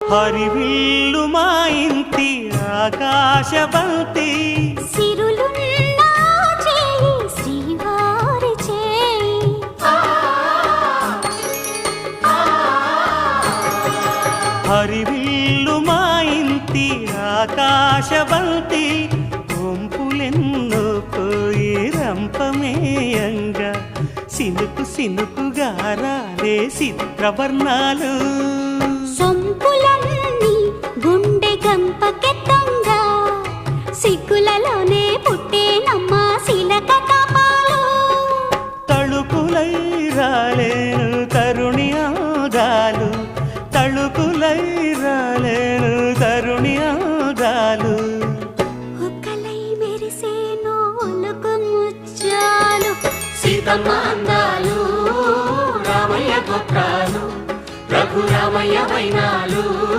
హరివిల్లు మా ఇంటి ఆకాశవంతి సిరులున్న చేయి శ్రీవారి చేయి హరివిల్లు మా ఇంటి ఆకాశవంతి వంపులెన్నో పోయి రంపమేయంగా సినుకు సినుకుగా రాలే చిత్రవర్ణాలు సొంపులన్నీ గుండె గంపకెత్తంగా సిగ్గులలోనే పుట్టేనమ్మా శిలక కపాలు తళుకులై రాలేను తరుణి ఆదాలు తళుకులై రాలేను తరుణి ఆదాలు ఒక్కలై మెరిసేనో ఒలుకు ముచ్చాలు సీతమ్మ అందాలు రామయ్య గోత్రాలు రఘురామయ్య వైనాలు